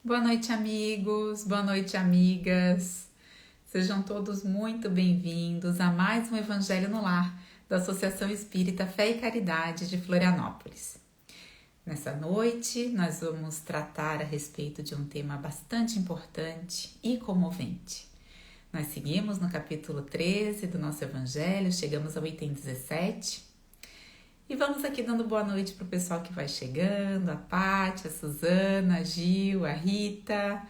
Boa noite, amigos. Boa noite, amigas. Sejam todos muito bem-vindos a mais um Evangelho no Lar da Associação Espírita Fé e Caridade de Florianópolis. Nessa noite, nós vamos tratar a respeito de um tema bastante importante e comovente. Nós seguimos no capítulo 13 do nosso Evangelho, chegamos ao item 17. E vamos aqui dando boa noite para o pessoal que vai chegando, a Pátia, a Suzana, a Gil, a Rita,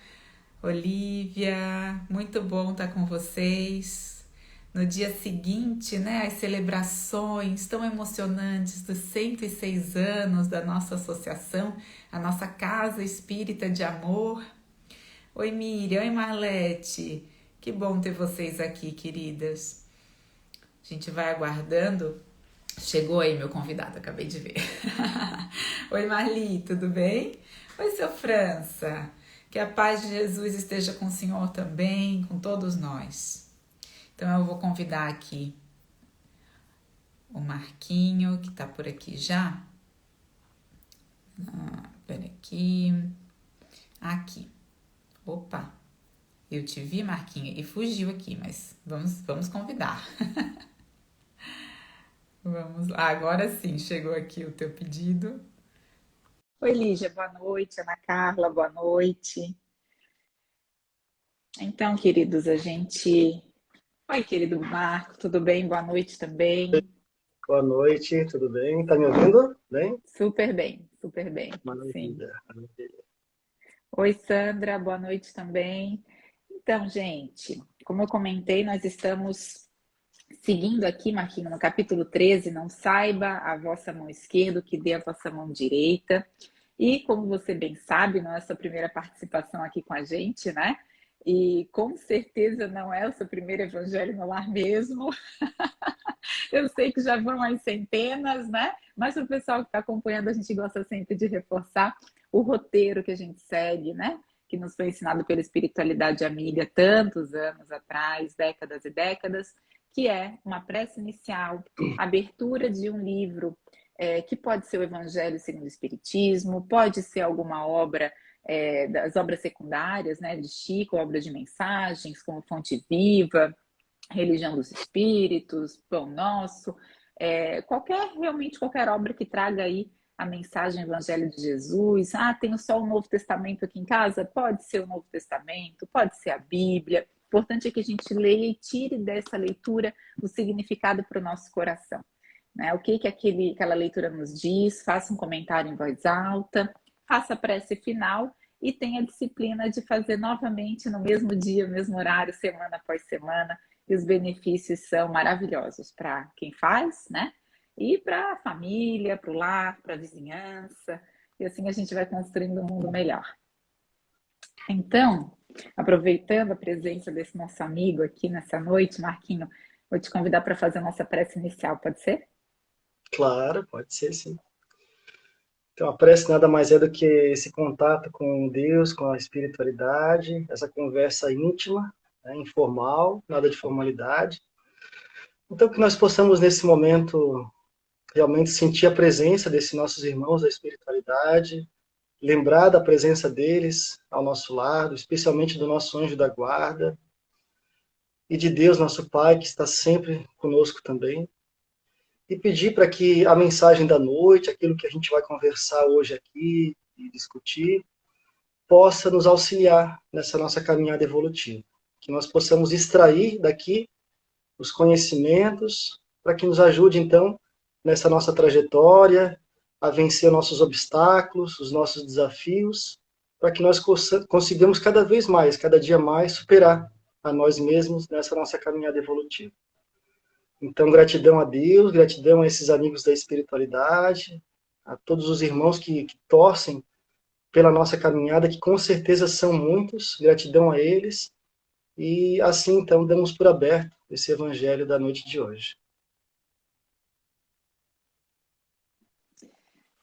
Olivia, muito bom estar com vocês. No dia seguinte, né, as celebrações tão emocionantes dos 106 anos da nossa associação, a nossa Casa Espírita de Amor. Oi, Miriam, oi, Marlete, que bom ter vocês aqui, queridas. A gente vai aguardando. Chegou aí meu convidado, acabei de ver. Oi, Marli, tudo bem? Oi, seu França. Que a paz de Jesus esteja com o senhor também, com todos nós. Então eu vou convidar aqui o Marquinho, que tá por aqui já. Pera aqui. Aqui. Opa, eu te vi, Marquinho, e fugiu aqui, mas vamos convidar. Vamos lá, agora sim, chegou aqui o teu pedido. Oi, Lígia, boa noite. Ana Carla, boa noite. Então, queridos, a gente. Oi, querido Marco, tudo bem? Boa noite também. Boa noite, tudo bem? Tá me ouvindo? Bem? Super bem, sim. Maravilha, maravilha. Oi, Sandra, boa noite também. Então, gente, como eu comentei, nós estamos seguindo aqui, Marquinho, no capítulo 13, não saiba a vossa mão esquerda o que dê a vossa mão direita. E como você bem sabe, não é a sua primeira participação aqui com a gente, né? E com certeza não é o seu primeiro evangelho no lar mesmo. Eu sei que já vão as centenas, né? Mas para o pessoal que está acompanhando, a gente gosta sempre de reforçar o roteiro que a gente segue, né? Que nos foi ensinado pela espiritualidade amiga tantos anos atrás, décadas e décadas, que é uma prece inicial, abertura de um livro que pode ser o Evangelho segundo o Espiritismo, pode ser alguma obra das obras secundárias, né, de Chico, obras de mensagens, como Fonte Viva, Religião dos Espíritos, Pão Nosso, realmente qualquer obra que traga aí a mensagem do Evangelho de Jesus. Ah, tenho só o Novo Testamento aqui em casa? Pode ser o Novo Testamento, pode ser a Bíblia. O importante é que a gente leia e tire dessa leitura o significado para o nosso coração. Né? O que aquela leitura nos diz? Faça um comentário em voz alta, faça a prece final e tenha a disciplina de fazer novamente no mesmo dia, no mesmo horário, semana após semana. E os benefícios são maravilhosos para quem faz, né? E para a família, para o lar, para a vizinhança. E assim a gente vai construindo um mundo melhor. Então, aproveitando a presença desse nosso amigo aqui nessa noite, Marquinho, vou te convidar para fazer a nossa prece inicial, pode ser? Claro, pode ser sim. Então, a prece nada mais é do que esse contato com Deus, com a espiritualidade, essa conversa íntima, né, informal, nada de formalidade. Então, que nós possamos, nesse momento, realmente sentir a presença desses nossos irmãos da espiritualidade, lembrar da presença deles ao nosso lado, especialmente do nosso anjo da guarda, e de Deus, nosso Pai, que está sempre conosco também. E pedir para que a mensagem da noite, aquilo que a gente vai conversar hoje aqui e discutir, possa nos auxiliar nessa nossa caminhada evolutiva. Que nós possamos extrair daqui os conhecimentos para que nos ajude, então, nessa nossa trajetória, a vencer nossos obstáculos, os nossos desafios, para que nós consigamos cada vez mais, cada dia mais, superar a nós mesmos nessa nossa caminhada evolutiva. Então, gratidão a Deus, gratidão a esses amigos da espiritualidade, a todos os irmãos que torcem pela nossa caminhada, que com certeza são muitos, gratidão a eles, e assim, então, damos por aberto esse evangelho da noite de hoje.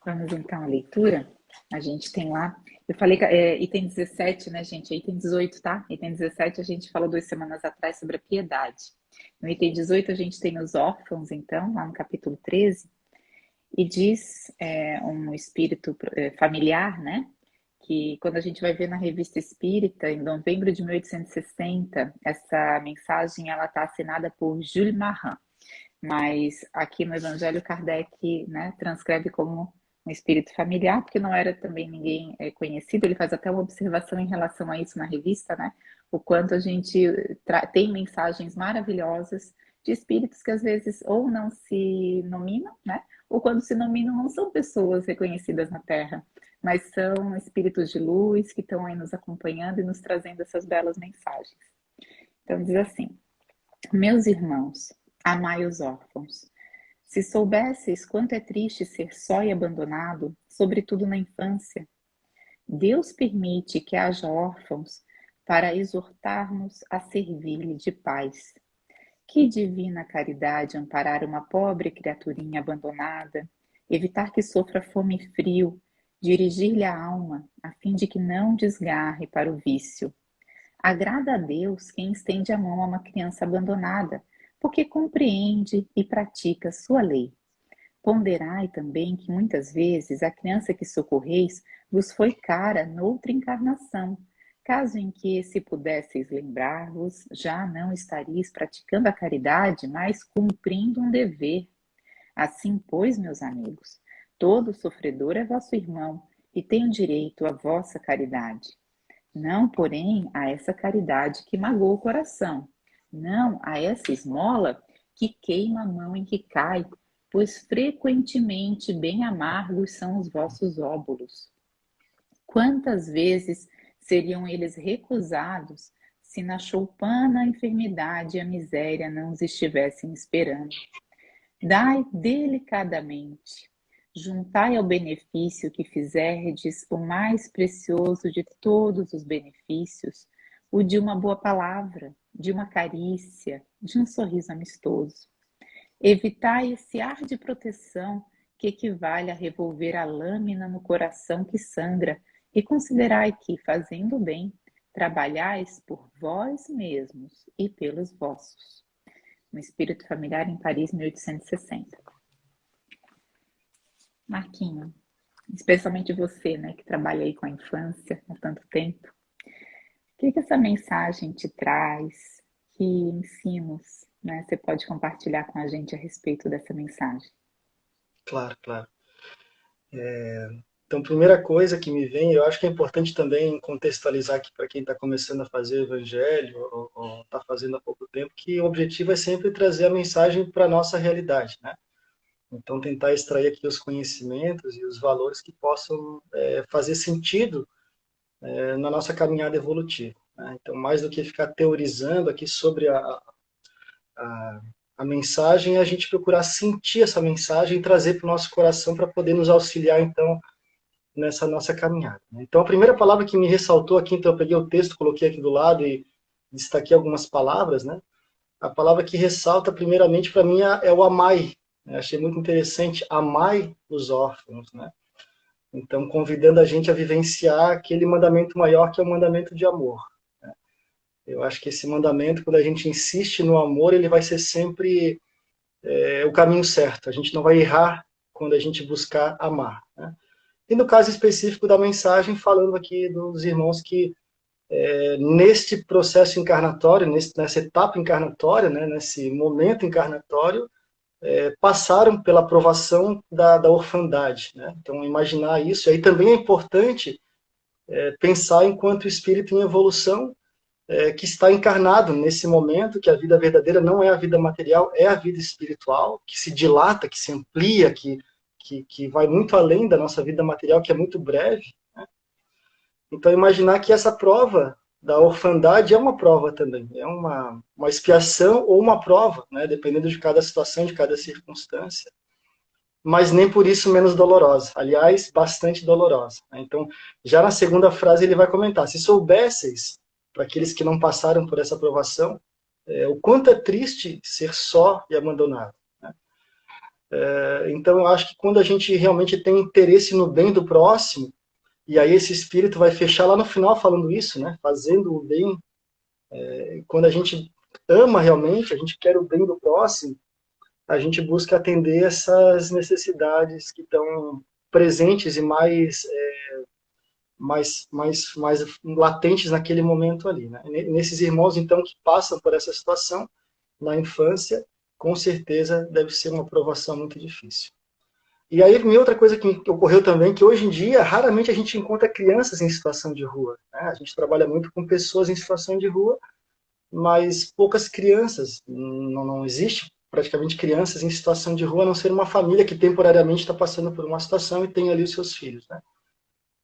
Vamos então à leitura. A gente tem lá, eu falei que item 17, né, gente? É item 18, tá? Item 17 a gente falou 2 semanas atrás sobre a piedade. No item 18 a gente tem os órfãos, então, lá no capítulo 13, e diz um espírito familiar, né? que quando a gente vai ver na Revista Espírita, em novembro de 1860, essa mensagem ela está assinada por Jules Marin, mas aqui no Evangelho Kardec, né, transcreve como um espírito familiar, porque não era também ninguém conhecido. Ele faz até uma observação em relação a isso na revista, né? O quanto a gente tem mensagens maravilhosas de espíritos que às vezes ou não se nominam, né? Ou quando se nominam não são pessoas reconhecidas na Terra, mas são espíritos de luz que estão aí nos acompanhando e nos trazendo essas belas mensagens. Então diz assim: meus irmãos, amai os órfãos. Se soubesseis quanto é triste ser só e abandonado, sobretudo na infância, Deus permite que haja órfãos para exortar-nos a servir-lhe de paz. Que divina caridade amparar uma pobre criaturinha abandonada, evitar que sofra fome e frio, dirigir-lhe a alma, a fim de que não desgarre para o vício. Agrada a Deus quem estende a mão a uma criança abandonada, porque compreende e pratica sua lei. Ponderai também que muitas vezes a criança que socorreis vos foi cara noutra encarnação, caso em que, se pudesseis lembrar-vos, já não estaríeis praticando a caridade, mas cumprindo um dever. Assim, pois, meus amigos, todo sofredor é vosso irmão e tem direito à vossa caridade. Não, porém, a essa caridade que magoa o coração, não a essa esmola que queima a mão em que cai, pois frequentemente bem amargos são os vossos óbolos. Quantas vezes seriam eles recusados se na choupana a enfermidade e a miséria não os estivessem esperando? Dai delicadamente, juntai ao benefício que fizerdes o mais precioso de todos os benefícios, o de uma boa palavra, de uma carícia, de um sorriso amistoso. Evitai esse ar de proteção que equivale a revolver a lâmina no coração que sangra, e considerai que, fazendo bem, trabalhais por vós mesmos e pelos vossos. No Espírito Familiar em Paris, 1860. Marquinho, especialmente você, né, que trabalha aí com a infância há tanto tempo, o que essa mensagem te traz? Que ensinos, né, você pode compartilhar com a gente a respeito dessa mensagem? Claro, claro. Então, primeira coisa que me vem, eu acho que é importante também contextualizar aqui para quem está começando a fazer o evangelho ou está fazendo há pouco tempo, que o objetivo é sempre trazer a mensagem para a nossa realidade, né? Então, tentar extrair aqui os conhecimentos e os valores que possam fazer sentido na nossa caminhada evolutiva, né? Então, mais do que ficar teorizando aqui sobre a mensagem, é a gente procurar sentir essa mensagem e trazer para o nosso coração para poder nos auxiliar, então, nessa nossa caminhada. Então, a primeira palavra que me ressaltou aqui, então eu peguei o texto, coloquei aqui do lado e destaquei algumas palavras, né? A palavra que ressalta, primeiramente, para mim, é o amai. Achei muito interessante, amai os órfãos, né? Então, convidando a gente a vivenciar aquele mandamento maior, que é o mandamento de amor. Eu acho que esse mandamento, quando a gente insiste no amor, ele vai ser sempre o caminho certo. A gente não vai errar quando a gente buscar amar, né? E no caso específico da mensagem, falando aqui dos irmãos que, neste processo encarnatório, nessa etapa encarnatória, né, nesse momento encarnatório, passaram pela provação da orfandade, né? Então, imaginar isso. E aí também é importante pensar enquanto espírito em evolução, que está encarnado nesse momento, que a vida verdadeira não é a vida material, é a vida espiritual, que se dilata, que se amplia, que vai muito além da nossa vida material, que é muito breve, né? Então, imaginar que essa prova da orfandade é uma prova também, é uma expiação ou uma prova, né? Dependendo de cada situação, de cada circunstância, mas nem por isso menos dolorosa. Aliás, bastante dolorosa, né? Então, já na segunda frase ele vai comentar: se soubesseis, para aqueles que não passaram por essa provação, o quanto é triste ser só e abandonado. Então, eu acho que quando a gente realmente tem interesse no bem do próximo, e aí esse espírito vai fechar lá no final falando isso, né? Fazendo o bem. Quando a gente ama realmente, a gente quer o bem do próximo, a gente busca atender essas necessidades que estão presentes e mais mais latentes naquele momento ali, né? Nesses irmãos, então, que passam por essa situação na infância, com certeza deve ser uma provação muito difícil. E aí, minha outra coisa que ocorreu também, que hoje em dia, raramente a gente encontra crianças em situação de rua, né? A gente trabalha muito com pessoas em situação de rua, mas poucas crianças. Não existe praticamente crianças em situação de rua, a não ser uma família que temporariamente está passando por uma situação e tem ali os seus filhos, né?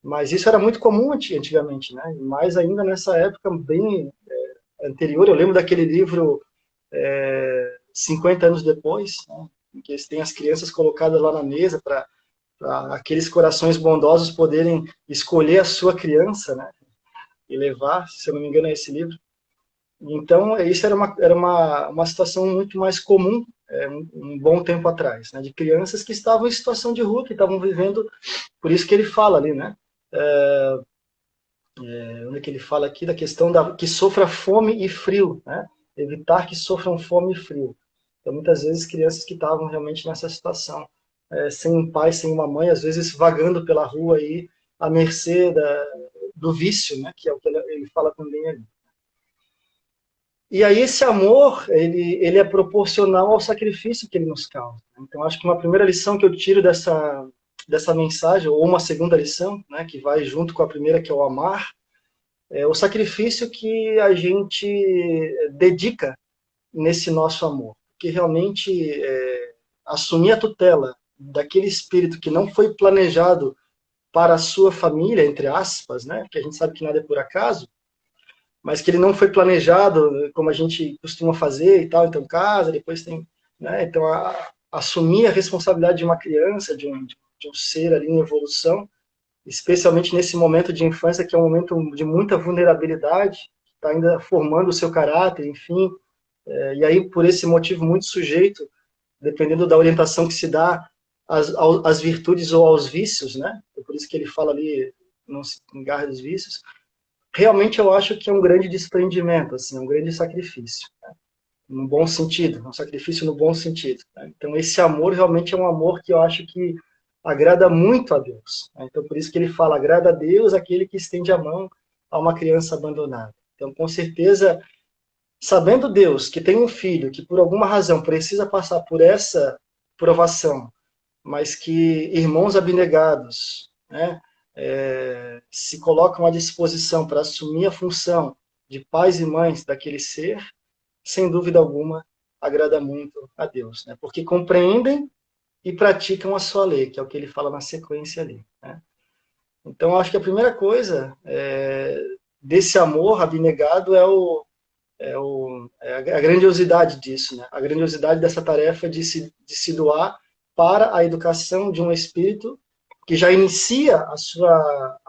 Mas isso era muito comum antigamente, né? Mais ainda nessa época bem anterior. Eu lembro daquele livro 50 anos depois, né? Em que tem as crianças colocadas lá na mesa para aqueles corações bondosos poderem escolher a sua criança, né? E levar, se eu não me engano, é esse livro. Então, isso era uma situação muito mais comum um bom tempo atrás, né? De crianças que estavam em situação de rua, que estavam vivendo, por isso que ele fala ali, né? Onde é que ele fala aqui da questão que sofra fome e frio, né? Evitar que sofram fome e frio. Então, muitas vezes, crianças que estavam realmente nessa situação, sem um pai, sem uma mãe, às vezes vagando pela rua aí, à mercê do vício, né? Que é o que ele fala também ali. E aí esse amor, ele é proporcional ao sacrifício que ele nos causa. Então, acho que uma primeira lição que eu tiro dessa mensagem, ou uma segunda lição, né, que vai junto com a primeira, que é o amar, é o sacrifício que a gente dedica nesse nosso amor. Que realmente assumir a tutela daquele espírito que não foi planejado para a sua família, entre aspas, né, que a gente sabe que nada é por acaso, mas que ele não foi planejado como a gente costuma fazer e tal, então casa, depois tem, né, então assumir a responsabilidade de uma criança, de um ser ali em evolução, especialmente nesse momento de infância, que é um momento de muita vulnerabilidade, está ainda formando o seu caráter, enfim, e aí por esse motivo muito sujeito, dependendo da orientação que se dá às virtudes ou aos vícios, né, por isso que ele fala ali, não se engarra dos vícios. Realmente eu acho que é um grande desprendimento, assim, um grande sacrifício, né? No bom sentido, um sacrifício no bom sentido, né? Então esse amor realmente é um amor que eu acho que agrada muito a Deus, né? Então por isso que ele fala, agrada a Deus aquele que estende a mão a uma criança abandonada. Então com certeza, sabendo Deus que tem um filho que por alguma razão precisa passar por essa provação, mas que irmãos abnegados, né, se colocam à disposição para assumir a função de pais e mães daquele ser, sem dúvida alguma, agrada muito a Deus, né? Porque compreendem e praticam a sua lei, que é o que ele fala na sequência ali, né? Então, acho que a primeira coisa desse amor abnegado é a grandiosidade disso, né? A grandiosidade dessa tarefa de se doar para a educação de um espírito que já inicia a sua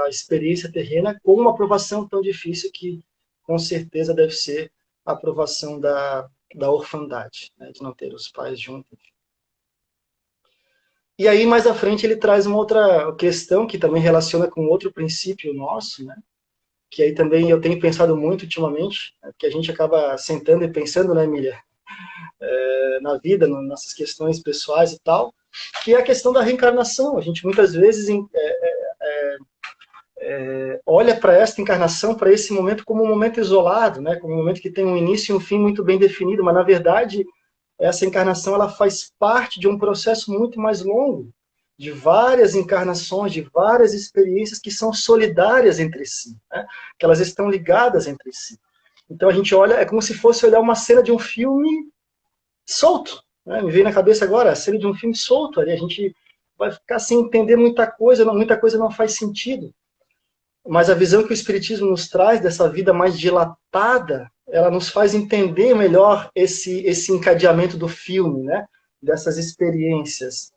experiência terrena com uma aprovação tão difícil que, com certeza, deve ser a aprovação da orfandade, né, de não ter os pais juntos. E aí, mais à frente, ele traz uma outra questão que também relaciona com outro princípio nosso, né, que aí também eu tenho pensado muito ultimamente, né, que a gente acaba sentando e pensando, né, Emília, na vida, nas nossas questões pessoais e tal, que é a questão da reencarnação. A gente muitas vezes olha para esta encarnação, para esse momento, como um momento isolado, né? Como um momento que tem um início e um fim muito bem definido, mas na verdade essa encarnação ela faz parte de um processo muito mais longo, de várias encarnações, de várias experiências que são solidárias entre si, né? Que elas estão ligadas entre si. Então a gente olha, é como se fosse olhar uma cena de um filme solto, né? Me veio na cabeça agora a cena de um filme solto ali, a gente vai ficar sem entender muita coisa não faz sentido. Mas a visão que o Espiritismo nos traz dessa vida mais dilatada, ela nos faz entender melhor esse encadeamento do filme, né? Dessas experiências.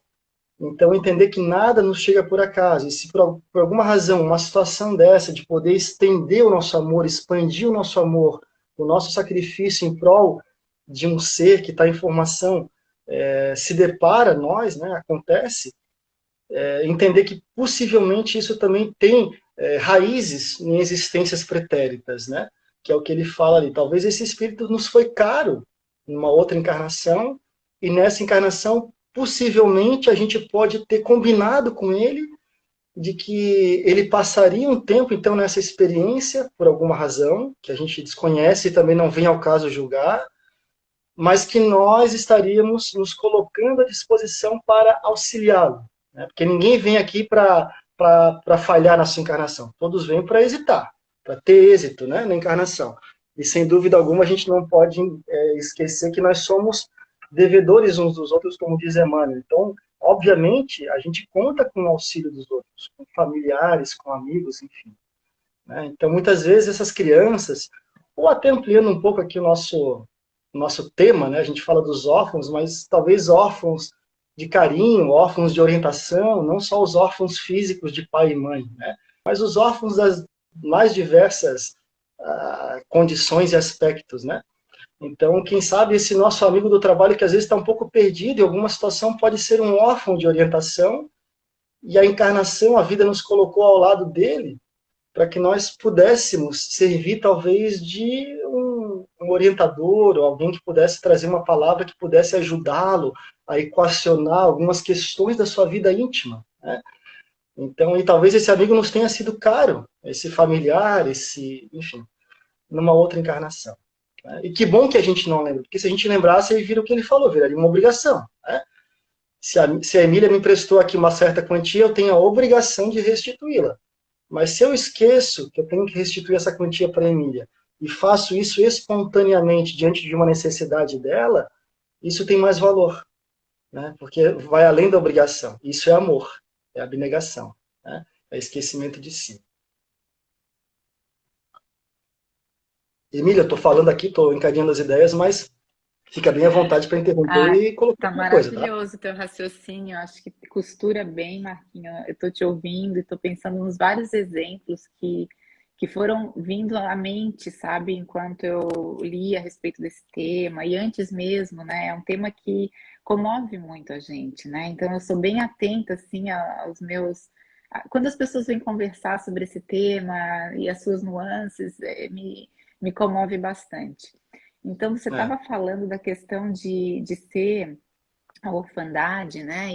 Então, entender que nada nos chega por acaso. E se por alguma razão, uma situação dessa, de poder estender o nosso amor, expandir o nosso amor, o nosso sacrifício em prol de um ser que está em formação, se depara, nós, né? Acontece, entender que possivelmente isso também tem raízes em existências pretéritas, né? Que é o que ele fala ali. Talvez esse espírito nos foi caro numa outra encarnação, e nessa encarnação, possivelmente, a gente pode ter combinado com ele de que ele passaria um tempo, então, nessa experiência, por alguma razão, que a gente desconhece e também não vem ao caso julgar, mas que nós estaríamos nos colocando à disposição para auxiliá-lo. Né? Porque ninguém vem aqui para falhar na sua encarnação. Todos vêm para hesitar, para ter êxito, né, na encarnação. E, sem dúvida alguma, a gente não pode esquecer que nós somos devedores uns dos outros, como diz Emmanuel. Então, obviamente, a gente conta com o auxílio dos outros, com familiares, com amigos, enfim. Né? Então, muitas vezes, essas crianças, ou até ampliando um pouco aqui o nosso tema, né? A gente fala dos órfãos, mas talvez órfãos de carinho, órfãos de orientação, não só os órfãos físicos de pai e mãe, né? Mas os órfãos das mais diversas condições e aspectos, né? Então, quem sabe esse nosso amigo do trabalho que às vezes está um pouco perdido em alguma situação pode ser um órfão de orientação e a encarnação, a vida nos colocou ao lado dele para que nós pudéssemos servir talvez de um orientador ou alguém que pudesse trazer uma palavra que pudesse ajudá-lo a equacionar algumas questões da sua vida íntima, né? Então, e talvez esse amigo nos tenha sido caro, esse familiar, enfim, numa outra encarnação. Né? E que bom que a gente não lembra, porque se a gente lembrasse, aí vira o que ele falou, viraria uma obrigação. Né? Se a Emília me emprestou aqui uma certa quantia, eu tenho a obrigação de restituí-la. Mas se eu esqueço que eu tenho que restituir essa quantia para a Emília e faço isso espontaneamente diante de uma necessidade dela, isso tem mais valor, né? Porque vai além da obrigação. Isso é amor, é abnegação, né? É esquecimento de si. Emília, eu estou falando aqui, estou encadeando as ideias, mas fica bem à vontade para interromper Ah, e colocar tá alguma coisa, tá? maravilhoso o teu raciocínio. Eu acho que costura bem, Marquinhos. Eu estou te ouvindo e estou pensando nos vários exemplos que foram vindo à mente, sabe, enquanto eu li a respeito desse tema. E antes mesmo, né? É um tema que comove muito a gente, né? Então eu sou bem atenta, assim, aos meus. Quando as pessoas vêm conversar sobre esse tema e as suas nuances, me comove bastante. Então, você É. estava falando da questão de ser a orfandade, né?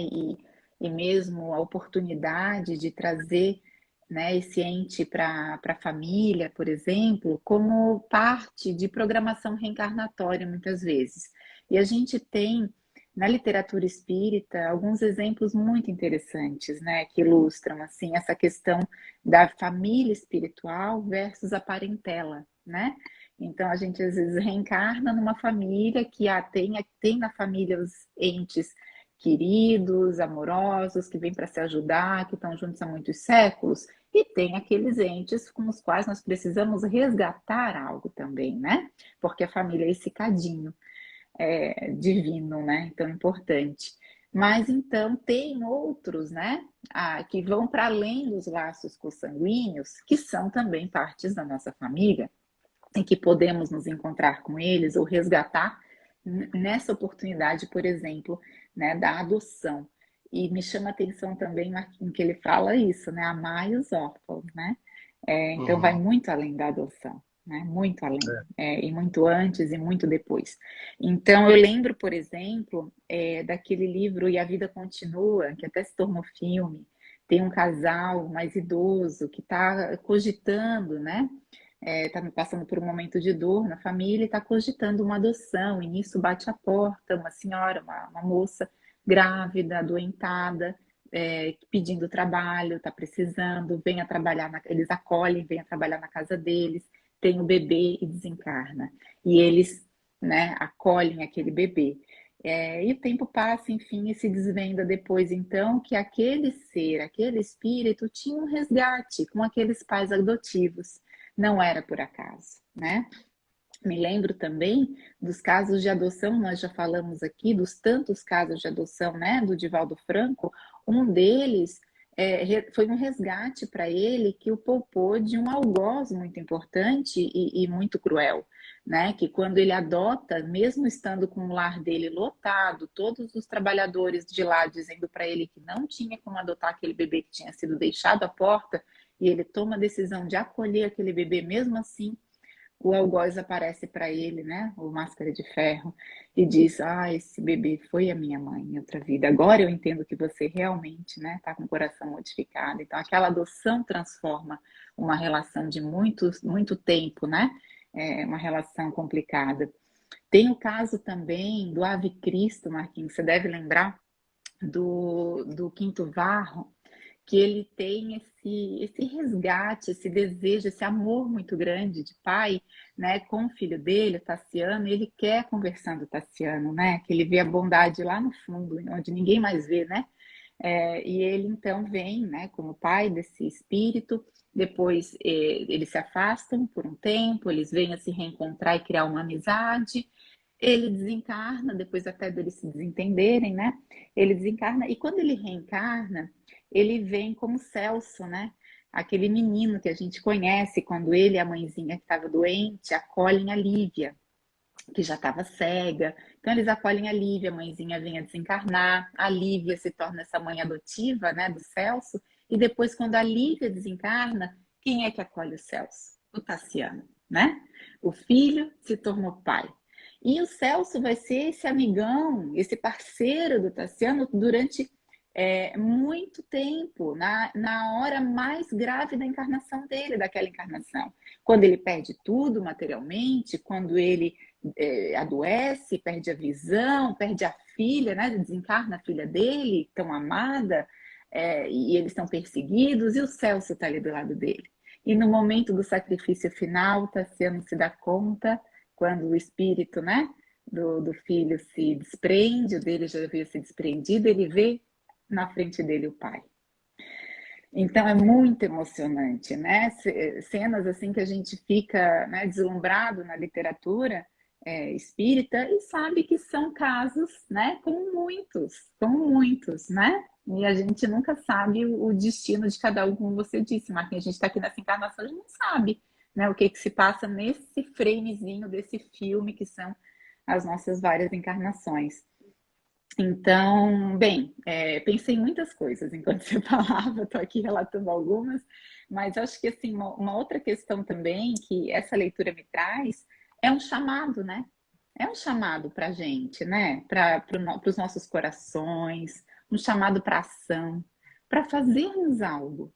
E mesmo a oportunidade de trazer, né, esse ente para a família, por exemplo, como parte de programação reencarnatória, muitas vezes. E a gente tem, na literatura espírita, alguns exemplos muito interessantes, né, que ilustram, assim, essa questão da família espiritual versus a parentela, né? Então, a gente às vezes reencarna numa família que tem na família os entes queridos, amorosos, que vêm para se ajudar, que estão juntos há muitos séculos, e tem aqueles entes com os quais nós precisamos resgatar algo também, né? Porque a família é esse cadinho divino, né? Tão importante. Mas então tem outros, né? Que vão para além dos laços consanguíneos, que são também partes da nossa família em que podemos nos encontrar com eles ou resgatar nessa oportunidade, por exemplo, né, da adoção. E me chama a atenção também, Marquinhos, que ele fala isso, né? Amai os órfãos, né? Então vai Uhum. muito além da adoção, né? Muito além, e muito antes e muito depois. Então eu lembro, por exemplo, daquele livro E a Vida Continua, que até se tornou filme. Tem um casal mais idoso que está cogitando, né? Está passando por um momento de dor na família e está cogitando uma adoção. E nisso bate a porta uma senhora, uma moça grávida, adoentada, pedindo trabalho, está precisando, venha trabalhar, eles acolhem, venha trabalhar na casa deles, tem o bebê e desencarna. E eles, né, acolhem aquele bebê. E o tempo passa, enfim, e se desvenda depois, então, que aquele ser, aquele espírito tinha um resgate com aqueles pais adotivos. Não era por acaso, né? Me lembro também dos casos de adoção, nós já falamos aqui dos tantos casos de adoção, né, do Divaldo Franco. Um deles foi um resgate para ele que o poupou de um algoz muito importante e muito cruel, né? Que quando ele adota, mesmo estando com o lar dele lotado, todos os trabalhadores de lá dizendo para ele que não tinha como adotar aquele bebê que tinha sido deixado à porta, e ele toma a decisão de acolher aquele bebê mesmo assim, o algoz aparece para ele, né? O Máscara de Ferro, e diz: Ah, esse bebê foi a minha mãe em outra vida. Agora eu entendo que você realmente, né, tá com o coração modificado. Então, aquela adoção transforma uma relação de muito tempo, né? Uma relação complicada. Tem o caso também do Ave Cristo, Marquinhos, você deve lembrar do Quinto Varro, que ele tem esse resgate, esse desejo, esse amor muito grande de pai, né, com o filho dele, o Tassiano, e ele quer conversar do Tassiano, né, que ele vê a bondade lá no fundo, onde ninguém mais vê, né, e ele então vem, né, como pai desse espírito, depois eles se afastam por um tempo, eles vêm a se reencontrar e criar uma amizade, ele desencarna, depois até deles se desentenderem, né? Ele desencarna e quando ele reencarna, ele vem como Celso, né? Aquele menino que a gente conhece quando ele e a mãezinha que estava doente acolhem a Lívia, que já estava cega. Então eles acolhem a Lívia, a mãezinha vem a desencarnar, a Lívia se torna essa mãe adotiva, né, do Celso, e depois quando a Lívia desencarna, quem é que acolhe o Celso? O Tassiano, né? O filho se tornou pai. E o Celso vai ser esse amigão, esse parceiro do Tassiano durante muito tempo, na hora mais grave da encarnação dele, daquela encarnação. Quando ele perde tudo materialmente, quando ele adoece, perde a visão, perde a filha, né? Desencarna a filha dele, tão amada, e eles estão perseguidos, e o Celso está ali do lado dele. E no momento do sacrifício final, Tassiano se dá conta, quando o espírito, né, do filho se desprende, o dele já havia se desprendido, ele vê na frente dele o pai. Então é muito emocionante, né? Cenas assim que a gente fica, né, deslumbrado na literatura espírita e sabe que são casos, né, como muitos, né? E a gente nunca sabe o destino de cada um, como você disse, Marquinhos. A gente está aqui nessa encarnação, a gente não sabe, né, o que se passa nesse framezinho desse filme que são as nossas várias encarnações. Então, bem, pensei em muitas coisas enquanto você falava, estou aqui relatando algumas, mas acho que assim, uma outra questão também que essa leitura me traz é um chamado, né? É um chamado para a gente, né? Para os nossos corações, um chamado para ação, para fazermos algo,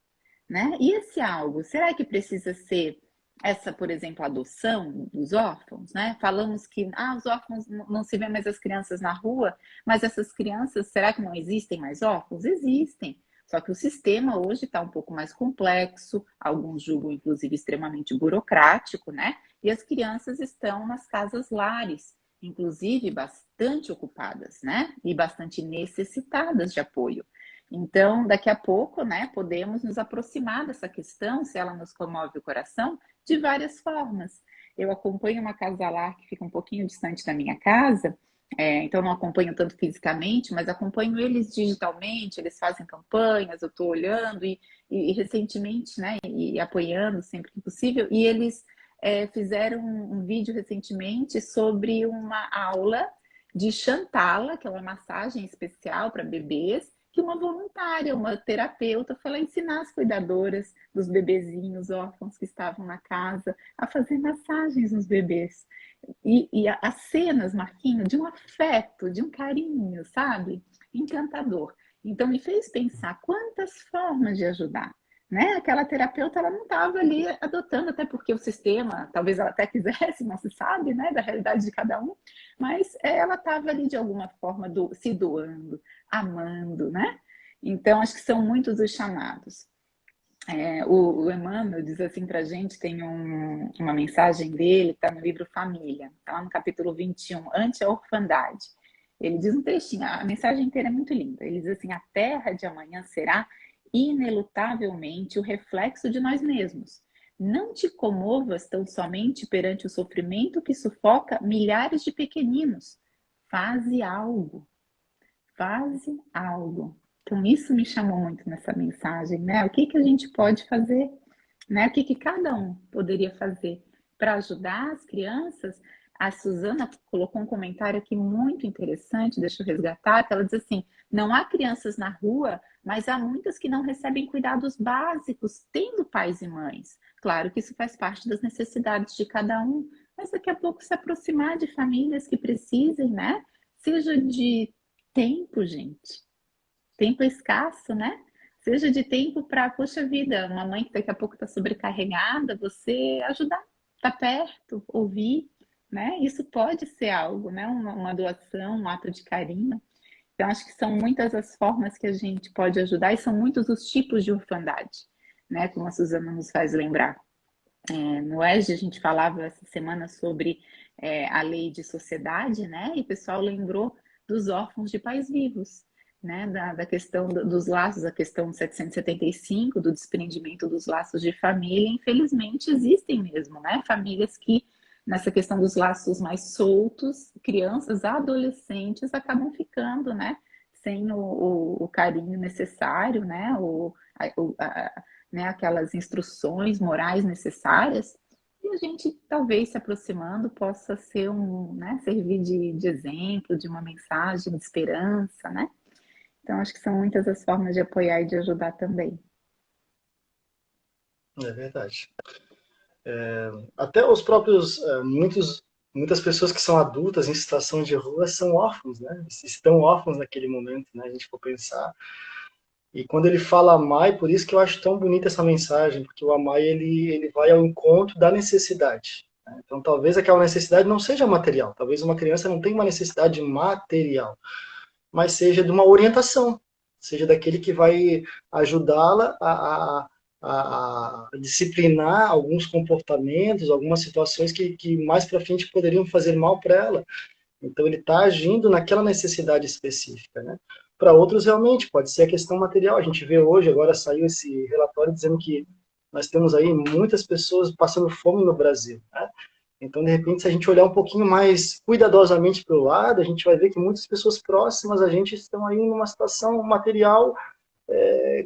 né? E esse algo, será que precisa ser essa, por exemplo, adoção dos órfãos, né? Falamos que os órfãos não se vê mais as crianças na rua, mas essas crianças, será que não existem mais órfãos? Existem. Só que o sistema hoje está um pouco mais complexo, alguns julgam inclusive extremamente burocrático, né? E as crianças estão nas casas lares, inclusive bastante ocupadas, né? E bastante necessitadas de apoio. Então, daqui a pouco, né, podemos nos aproximar dessa questão, se ela nos comove o coração, de várias formas. Eu acompanho uma casa lar que fica um pouquinho distante da minha casa, então não acompanho tanto fisicamente, mas acompanho eles digitalmente, eles fazem campanhas, eu estou olhando e recentemente, né, e apoiando sempre que possível, e eles fizeram um vídeo recentemente sobre uma aula de Chantala, que é uma massagem especial para bebês, que uma voluntária, uma terapeuta, foi lá ensinar as cuidadoras dos bebezinhos órfãos que estavam na casa a fazer massagens nos bebês. E as cenas, Marquinho, de um afeto, de um carinho, sabe? Encantador. Então, me fez pensar quantas formas de ajudar. Né? Aquela terapeuta ela não estava ali adotando, até porque o sistema, talvez ela até quisesse, não se sabe, né, da realidade de cada um, mas ela estava ali de alguma forma se doando, amando, né? Então, acho que são muitos os chamados. O Emmanuel diz assim para a gente, tem uma mensagem dele, está no livro Família, está lá no capítulo 21, Ante a Orfandade. Ele diz um trechinho, a mensagem inteira é muito linda. Ele diz assim: a terra de amanhã será inelutavelmente o reflexo de nós mesmos. Não te comovas tão somente perante o sofrimento que sufoca milhares de pequeninos. Faze algo. Faze algo. Então, isso me chamou muito nessa mensagem, né? O que a gente pode fazer, né? O que cada um poderia fazer para ajudar as crianças? A Suzana colocou um comentário aqui muito interessante, deixa eu resgatar, que ela diz assim: não há crianças na rua mas há muitas que não recebem cuidados básicos, tendo pais e mães. Claro que isso faz parte das necessidades de cada um, mas daqui a pouco se aproximar de famílias que precisem, né? Seja de tempo, gente. Tempo é escasso, né? Seja de tempo para, poxa vida, uma mãe que daqui a pouco está sobrecarregada, você ajudar, estar perto, ouvir, né? Isso pode ser algo, né? Uma doação, um ato de carinho. Então, acho que são muitas as formas que a gente pode ajudar e são muitos os tipos de orfandade, né? Como a Suzana nos faz lembrar. No ESG, a gente falava essa semana sobre a lei de sociedade, né? E o pessoal lembrou dos órfãos de pais vivos, né? Da questão dos laços, a questão 775, do desprendimento dos laços de família. Infelizmente, existem mesmo, né? Famílias que, nessa questão dos laços mais soltos, crianças, adolescentes acabam ficando, né? Sem o carinho necessário, né? Né, aquelas instruções morais necessárias, e a gente talvez se aproximando possa ser né, servir de exemplo, de uma mensagem de esperança, né? Então acho que são muitas as formas de apoiar e de ajudar também. É verdade. Até os próprios, muitas pessoas que são adultas em situação de rua são órfãos, né? Estão órfãos naquele momento, né? A gente for pensar. E quando ele fala amai, por isso que eu acho tão bonita essa mensagem, porque o amai, ele vai ao encontro da necessidade, né? Então, talvez aquela necessidade não seja material, talvez uma criança não tenha uma necessidade material, mas seja de uma orientação, seja daquele que vai ajudá-la a disciplinar alguns comportamentos, algumas situações que mais para frente poderiam fazer mal para ela. Então, ele está agindo naquela necessidade específica, né? Para outros, realmente, pode ser a questão material. A gente vê hoje, agora saiu esse relatório dizendo que nós temos aí muitas pessoas passando fome no Brasil, né? Então, de repente, se a gente olhar um pouquinho mais cuidadosamente para o lado, a gente vai ver que muitas pessoas próximas a gente estão aí numa situação material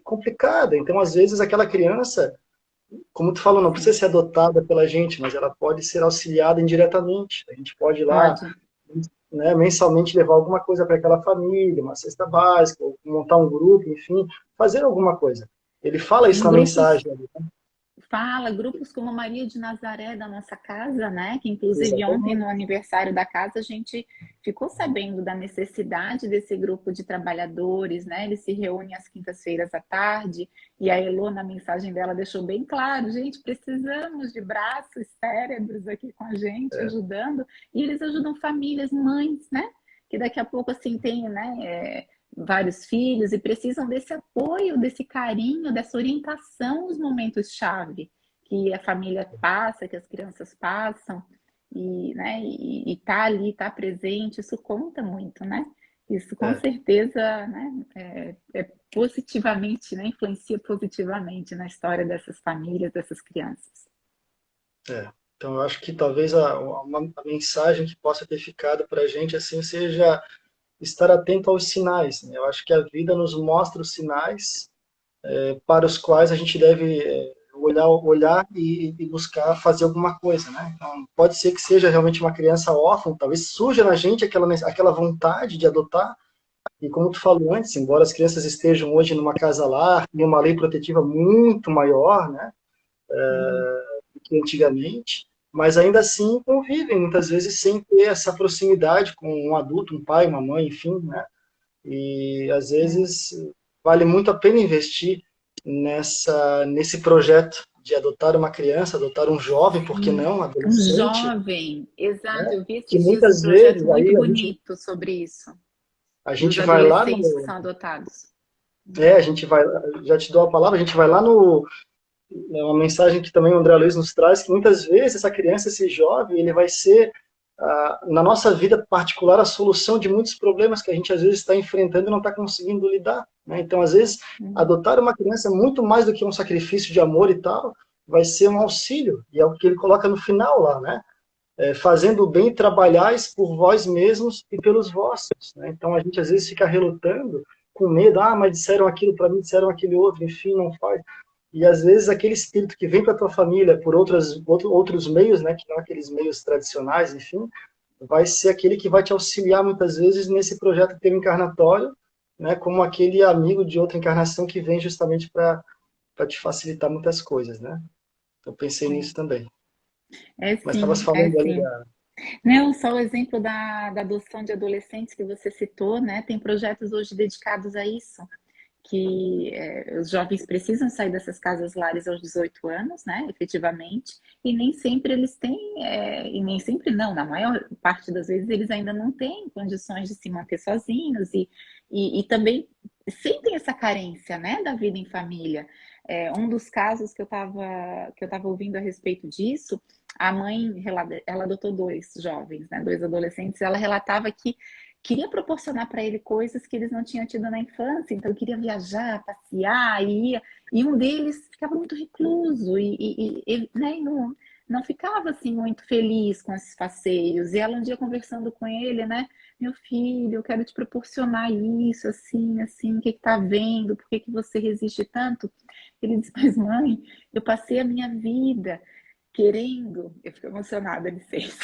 complicada. Então, às vezes, aquela criança, como tu falou, não precisa ser adotada pela gente, mas ela pode ser auxiliada indiretamente. A gente pode ir lá, Pode. né, mensalmente levar alguma coisa para aquela família, uma cesta básica, ou montar um grupo, enfim, fazer alguma coisa. Ele fala isso Sim, na mensagem. fala, grupos como Maria de Nazaré da nossa casa, né? Que inclusive ontem Exatamente. no aniversário da casa a gente ficou sabendo da necessidade desse grupo de trabalhadores, né? Eles se reúnem às quintas-feiras à tarde e a Elô na mensagem dela deixou bem claro, gente, precisamos de braços, cérebros aqui com a gente ajudando, e eles ajudam famílias, mães, né? Que daqui a pouco assim tem, né? Vários filhos e precisam desse apoio, desse carinho, dessa orientação nos momentos-chave que a família passa, que as crianças passam, e, né, e tá ali, tá presente, isso conta muito, né? Isso com É, certeza, né, positivamente, né, influencia positivamente na história dessas famílias, dessas crianças. Então, eu acho que talvez a mensagem que possa ter ficado para a gente assim seja estar atento aos sinais, né? Eu acho que a vida nos mostra os sinais para os quais a gente deve olhar e buscar fazer alguma coisa, né? Então, pode ser que seja realmente uma criança órfã, talvez surja na gente aquela vontade de adotar, e como tu falou antes, embora as crianças estejam hoje numa casa-lar, em uma lei protetiva muito maior, né, Uhum. do que antigamente, mas ainda assim convivem muitas vezes sem ter essa proximidade com um adulto, um pai, uma mãe, enfim, né? E às vezes vale muito a pena investir nesse projeto de adotar uma criança, adotar um jovem, por que Sim. não, um Um adolescente, jovem, exato. Eu vi que esses dias um muitas projeto vezes muito aí bonito sobre isso, a dos gente vai lá adolescentes que no, são adotados. a gente vai, já te dou a palavra, a gente vai lá no, é uma mensagem que também o André Luiz nos traz, que muitas vezes essa criança, esse jovem, ele vai ser, na nossa vida particular, a solução de muitos problemas que a gente às vezes está enfrentando e não está conseguindo lidar, né? Então, às vezes, Uhum. adotar uma criança é muito mais do que um sacrifício de amor e tal, vai ser um auxílio, e é o que ele coloca no final lá, né? Fazendo o bem, trabalhais por vós mesmos e pelos vossos, né? Então, a gente às vezes fica relutando, com medo, mas disseram aquilo para mim, disseram aquele outro, enfim, não faz. E às vezes aquele espírito que vem para tua família por outros meios, né, que não aqueles meios tradicionais, enfim, vai ser aquele que vai te auxiliar muitas vezes nesse projeto teu encarnatório, né, como aquele amigo de outra encarnação que vem justamente para te facilitar muitas coisas, né? Então pensei nisso também. É Mas estavas sim, é falando ali sim. Não, só o exemplo da adoção de adolescentes que você citou, né? Tem projetos hoje dedicados a isso, que os jovens precisam sair dessas casas lares aos 18 anos, né? Efetivamente, e nem sempre eles têm, e nem sempre não, na maior parte das vezes eles ainda não têm condições de se manter sozinhos e também sentem essa carência, né, da vida em família. Um dos casos que eu tava ouvindo a respeito disso, a mãe, ela adotou dois jovens, né, dois adolescentes, ela relatava que queria proporcionar para ele coisas que eles não tinham tido na infância, então queria viajar, passear, e um deles ficava muito recluso né, e não ficava assim muito feliz com esses passeios. E ela um dia conversando com ele, né, meu filho, eu quero te proporcionar isso, assim, assim, o que tá vendo? Por que você resiste tanto? Ele disse, mas mãe, eu passei a minha vida querendo, eu fico emocionada, licença.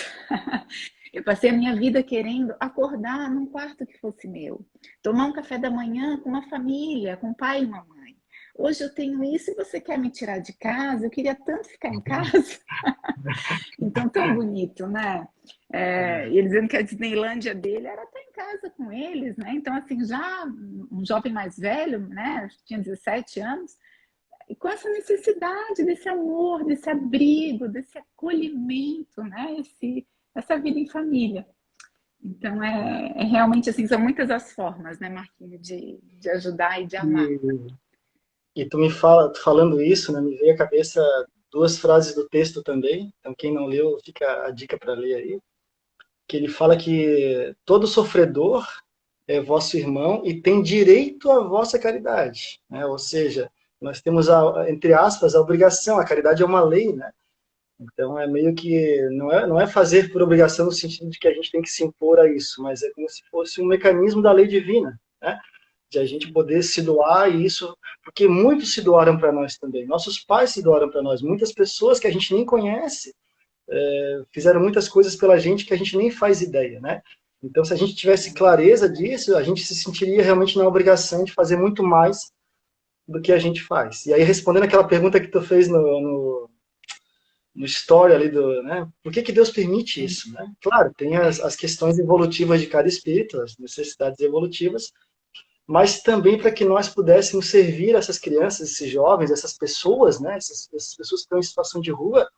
Eu passei a minha vida querendo acordar num quarto que fosse meu, tomar um café da manhã com uma família, com pai e mamãe. Hoje eu tenho isso e você quer me tirar de casa? Eu queria tanto ficar em casa. Então, tão bonito, né? E ele dizendo que a Disneylândia dele era estar em casa com eles, né? Então, assim, já um jovem mais velho, né? Tinha 17 anos, e com essa necessidade desse amor, desse abrigo, desse acolhimento, né? Essa vida em família. Então, é realmente assim, são muitas as formas, né, Marquinhos, de ajudar e de amar. e, e tu me fala, tu falando isso, né, me veio à cabeça duas frases do texto também. Então quem não leu, fica a dica para ler aí. Que ele fala que todo sofredor é vosso irmão e tem direito à vossa caridade, né? Ou seja, nós temos entre aspas a obrigação. A caridade é uma lei, né? Então é meio que não é fazer por obrigação no sentido de que a gente tem que se impor a isso, mas é como se fosse um mecanismo da lei divina, né? De a gente poder se doar e isso, porque muitos se doaram para nós também. Nossos pais se doaram para nós, muitas pessoas que a gente nem conhece fizeram muitas coisas pela gente que a gente nem faz ideia, né? Então, se a gente tivesse clareza disso, a gente se sentiria realmente na obrigação de fazer muito mais do que a gente faz. E aí, respondendo aquela pergunta que tu fez no story ali né? Por que Deus permite isso, né? Claro, tem as questões evolutivas de cada espírito, as necessidades evolutivas, mas também para que nós pudéssemos servir essas crianças, esses jovens, essas pessoas, né? Essas pessoas que estão em situação de rua,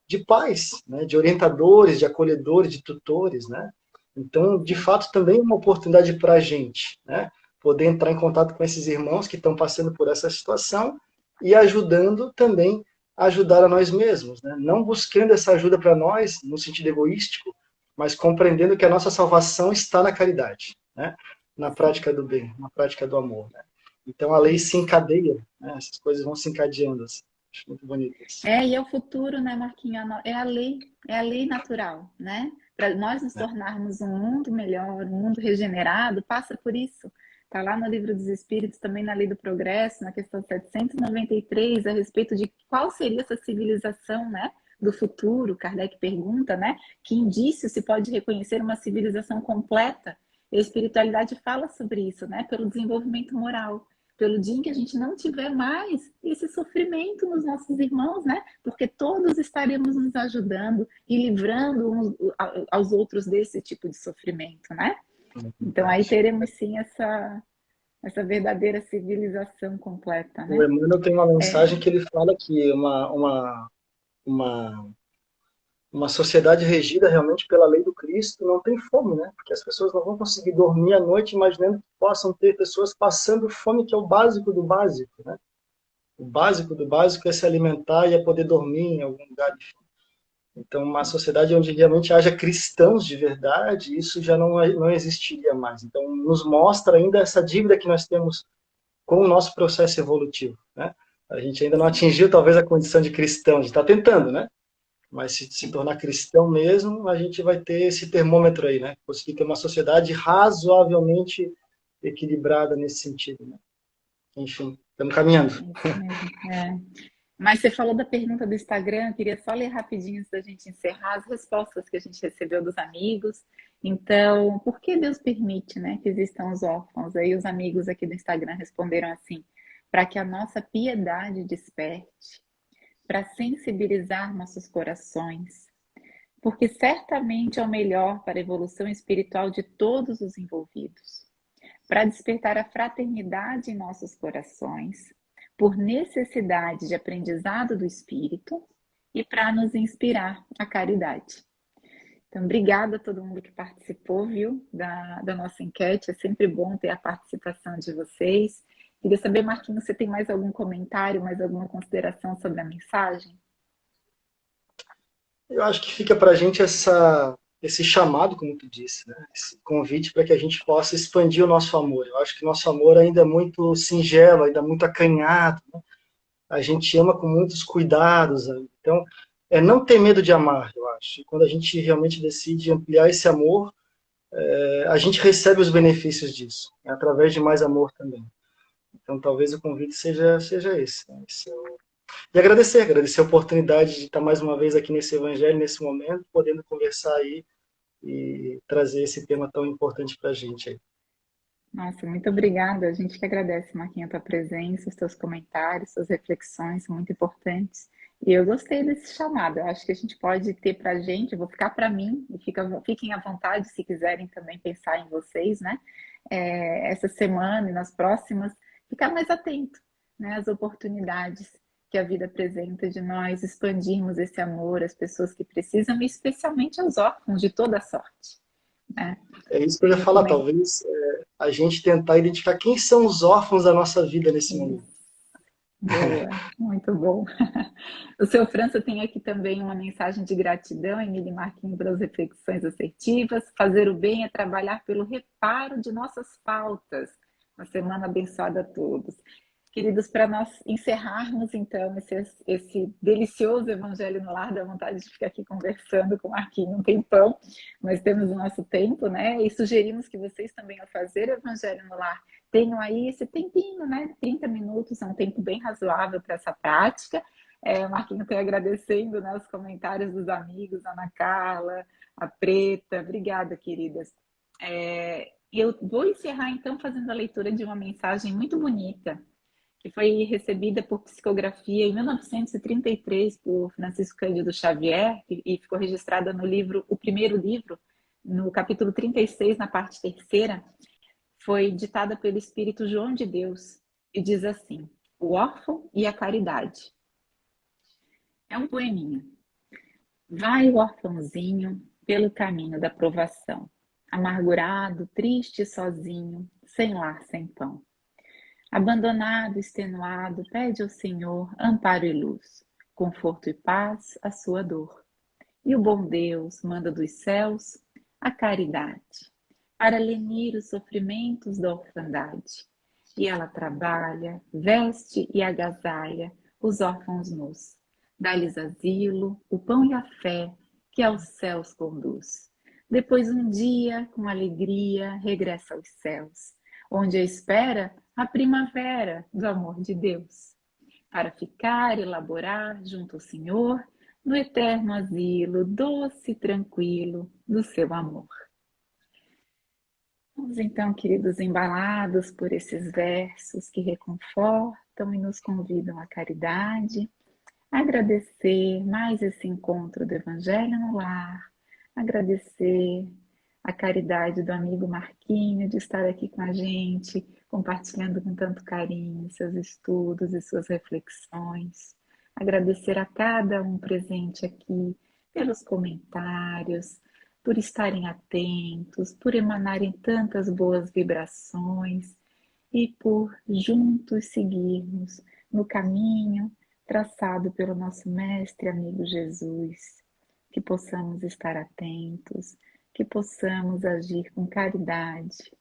de pais, né? De orientadores, de acolhedores, de tutores, né? Então, de fato, também é uma oportunidade para a gente, né? Poder entrar em contato com esses irmãos que estão passando por essa situação e ajudando também a ajudar a nós mesmos, né? Não buscando essa ajuda para nós no sentido egoístico, mas compreendendo que a nossa salvação está na caridade, né? Na prática do bem, na prática do amor, né? Então a lei se Isso. encadeia, né? Essas coisas vão se encadeando, assim. Acho muito bonito isso. E é o futuro, né, Marquinhos? É a lei natural, né? Para nós nos tornarmos um mundo melhor, um mundo regenerado, passa por isso. Está lá no Livro dos Espíritos, também na Lei do Progresso, na questão 793, a respeito de qual seria essa civilização, né, do futuro. Kardec pergunta, né, que indício se pode reconhecer uma civilização completa? E a espiritualidade fala sobre isso, né, pelo desenvolvimento moral, pelo dia em que a gente não tiver mais esse sofrimento nos nossos irmãos, né? Porque todos estaremos nos ajudando e livrando uns aos outros desse tipo de sofrimento, né? Então aí teremos sim essa verdadeira civilização completa, O né? Emmanuel tem uma mensagem que ele fala que uma, uma sociedade regida realmente pela lei do Cristo não tem fome, né? Porque as pessoas não vão conseguir dormir à noite imaginando que possam ter pessoas passando fome, que é o básico do básico, né? O básico do básico é se alimentar e é poder dormir em algum lugar. Então, uma sociedade onde realmente haja cristãos de verdade, isso já não existiria mais. Então, nos mostra ainda essa dívida que nós temos com o nosso processo evolutivo, né? A gente ainda não atingiu talvez a condição de cristão, a gente está tentando, né? Mas se tornar cristão mesmo, a gente vai ter esse termômetro aí, né? Conseguir ter uma sociedade razoavelmente equilibrada nesse sentido, né? Enfim, estamos caminhando. É isso mesmo. Mas você falou da pergunta do Instagram, eu queria só ler rapidinho antes da gente encerrar as respostas que a gente recebeu dos amigos. Então, por que Deus permite, né, que existam os órfãos? Aí os amigos aqui do Instagram responderam assim: para que a nossa piedade desperte, para sensibilizar nossos corações, porque certamente é o melhor para a evolução espiritual de todos os envolvidos, para despertar a fraternidade em nossos corações, por necessidade de aprendizado do espírito e para nos inspirar a caridade. Então, obrigada a todo mundo que participou, viu, da nossa enquete. É sempre bom ter a participação de vocês. Queria saber, Marquinhos, você tem mais algum comentário, mais alguma consideração sobre a mensagem? Eu acho que fica para a gente esse chamado, como tu disse, né? Esse convite para que a gente possa expandir o nosso amor. Eu acho que nosso amor ainda é muito singelo, ainda muito acanhado, né? A gente ama com muitos cuidados. Né? Então, é não ter medo de amar, eu acho. E quando a gente realmente decide ampliar esse amor, a gente recebe os benefícios disso, né? Através de mais amor também. Então, talvez o convite seja esse. Né? E agradecer a oportunidade de estar mais uma vez aqui nesse evangelho, nesse momento, podendo conversar aí e trazer esse tema tão importante para a gente aí. Nossa, muito obrigada. A gente que agradece, Marquinhos, a tua presença, os teus comentários, suas reflexões são muito importantes. E eu gostei desse chamado. Eu acho que a gente pode ter para a gente, eu vou ficar para mim, e fiquem à vontade se quiserem também pensar em vocês, né? Essa semana e nas próximas, ficar mais atento, né, às oportunidades que a vida apresenta de nós expandirmos esse amor às pessoas que precisam, e especialmente aos órfãos de toda sorte, né? É isso que eu ia No falar, começo. talvez a gente tentar identificar quem são os órfãos da nossa vida nesse momento. Boa, muito bom. O seu França tem aqui também uma mensagem de gratidão, Emília Marquinhos, pelas reflexões assertivas. Fazer o bem é trabalhar pelo reparo de nossas faltas. Uma semana abençoada a todos. Queridos, para nós encerrarmos então esse delicioso Evangelho no Lar, dá vontade de ficar aqui conversando com o Marquinhos um tempão, mas temos o nosso tempo, né? E sugerimos que vocês também, ao fazer o Evangelho no Lar, tenham aí esse tempinho, né? 30 minutos, é um tempo bem razoável para essa prática. O Marquinhos está agradecendo, né, os comentários dos amigos, a Ana Carla, a Preta. Obrigada, queridas. Eu vou encerrar então fazendo a leitura de uma mensagem muito bonita que foi recebida por psicografia em 1933 por Francisco Cândido Xavier e ficou registrada no livro, o primeiro livro, no capítulo 36, na parte terceira, foi ditada pelo Espírito João de Deus e diz assim: o órfão e a caridade. É um poeminha. Vai o órfãozinho pelo caminho da provação, amargurado, triste, sozinho, sem lar, sem pão. Abandonado, extenuado, pede ao Senhor amparo e luz, conforto e paz à sua dor. E o bom Deus manda dos céus a caridade, para lenir os sofrimentos da orfandade. E ela trabalha, veste e agasalha os órfãos nus, dá-lhes asilo, o pão e a fé que aos céus conduz. Depois um dia, com alegria, regressa aos céus, onde espera a primavera do amor de Deus, para ficar e laborar junto ao Senhor, no eterno asilo, doce e tranquilo do seu amor. Vamos então, queridos, embalados por esses versos que reconfortam e nos convidam à caridade, agradecer mais esse encontro do Evangelho no Lar, agradecer a caridade do amigo Marquinho de estar aqui com a gente, compartilhando com tanto carinho seus estudos e suas reflexões. Agradecer a cada um presente aqui pelos comentários, por estarem atentos, por emanarem tantas boas vibrações e por juntos seguirmos no caminho traçado pelo nosso mestre amigo Jesus, que possamos estar atentos, que possamos agir com caridade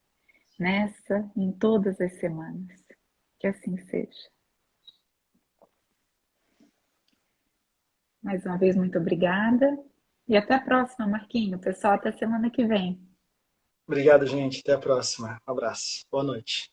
nessa e em todas as semanas. Que assim seja. Mais uma vez, muito obrigada. E até a próxima, Marquinho. Pessoal, até semana que vem. Obrigado, gente. Até a próxima. Um abraço. Boa noite.